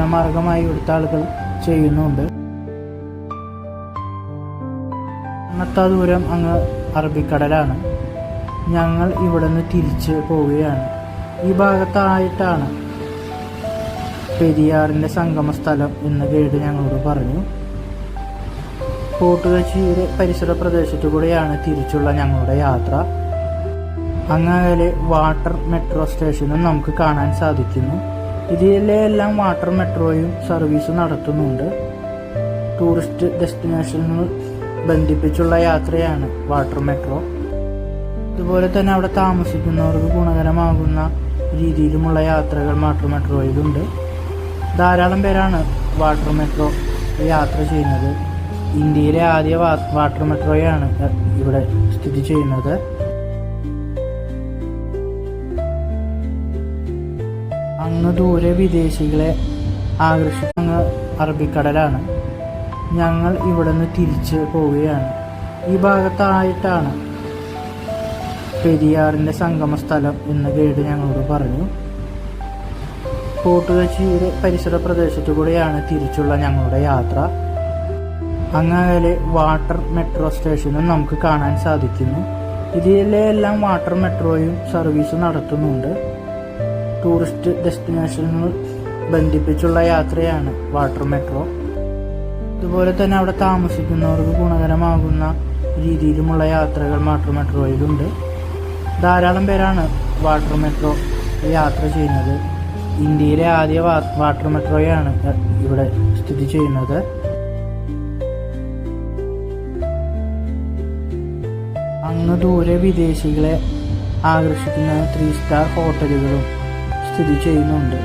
വിമാനമാർഗമായി ഇവിടുത്തെ ആളുകൾ ചെയ്യുന്നുണ്ട്. അന്നത്തെ ദൂരം അങ്ങ് അറബിക്കടലാണ്. ഞങ്ങൾ ഇവിടെ നിന്ന് തിരിച്ച് പോവുകയാണ്. ഈ ഭാഗത്തായിട്ടാണ് പെരിയാറിൻ്റെ സംഗമ സ്ഥലം എന്ന് ഗൈഡ് ഞങ്ങളോട് പറഞ്ഞു. ഫോർട്ട് കൊച്ചിയുടെ പരിസര പ്രദേശത്തു കൂടെയാണ് തിരിച്ചുള്ള ഞങ്ങളുടെ യാത്ര. അങ്ങകലെ വാട്ടർ മെട്രോ സ്റ്റേഷനും നമുക്ക് കാണാൻ സാധിക്കുന്നു. ഇതിലെ എല്ലാം വാട്ടർ മെട്രോയും സർവീസ് നടത്തുന്നുണ്ട്. ടൂറിസ്റ്റ് ഡെസ്റ്റിനേഷനുകൾ ബന്ധിപ്പിച്ചുള്ള യാത്രയാണ് വാട്ടർ മെട്രോ. അതുപോലെ തന്നെ അവിടെ താമസിക്കുന്നവർക്ക് ഗുണകരമാകുന്ന രീതിയിലുമുള്ള യാത്രകൾ വാട്ടർ മെട്രോയിലുണ്ട്. ധാരാളം പേരാണ് വാട്ടർ മെട്രോ യാത്ര ചെയ്യുന്നത്. ഇന്ത്യയിലെ ആദ്യ വാട്ടർ മെട്രോയാണ് ഇവിടെ സ്ഥിതി ചെയ്യുന്നത്. അങ്ങ് ദൂരെ വിദേശികളെ ആകർഷിക്കുന്ന അറബിക്കടലാണ്. ഞങ്ങൾ ഇവിടെ നിന്ന് തിരിച്ച് പോവുകയാണ്. ഈ ഭാഗത്തായിട്ടാണ് പെരിയാറിൻ്റെ സംഗമ സ്ഥലം എന്ന് ഗൈഡ് ഞങ്ങളോട് പറഞ്ഞു. ഫോർട്ട് കൊച്ചിയുടെ പരിസര പ്രദേശത്തു കൂടെയാണ് തിരിച്ചുള്ള ഞങ്ങളുടെ യാത്ര. അങ്ങകലെ വാട്ടർ മെട്രോ സ്റ്റേഷനും നമുക്ക് കാണാൻ സാധിക്കുന്നു. ഇതിലെ എല്ലാം വാട്ടർ മെട്രോയും സർവീസ് നടത്തുന്നുണ്ട്. ടൂറിസ്റ്റ് ഡെസ്റ്റിനേഷനുകൾ ബന്ധിപ്പിച്ചുള്ള യാത്രയാണ് വാട്ടർ മെട്രോ. അതുപോലെ തന്നെ അവിടെ താമസിക്കുന്നവർക്ക് ഗുണകരമാകുന്ന രീതിയിലുമുള്ള യാത്രകൾ വാട്ടർ മെട്രോയിലുണ്ട്. ധാരാളം പേരാണ് വാട്ടർ മെട്രോ യാത്ര ചെയ്യുന്നത്. ഇന്ത്യയിലെ ആദ്യ വാട്ടർ മെട്രോയാണ് ഇവിടെ സ്ഥിതി ചെയ്യുന്നത്. അങ്ങ് ദൂരെ വിദേശികളെ ആകർഷിക്കുന്ന 3 സ്റ്റാർ ഹോട്ടലുകളും സ്ഥിതി ചെയ്യുന്നുണ്ട്.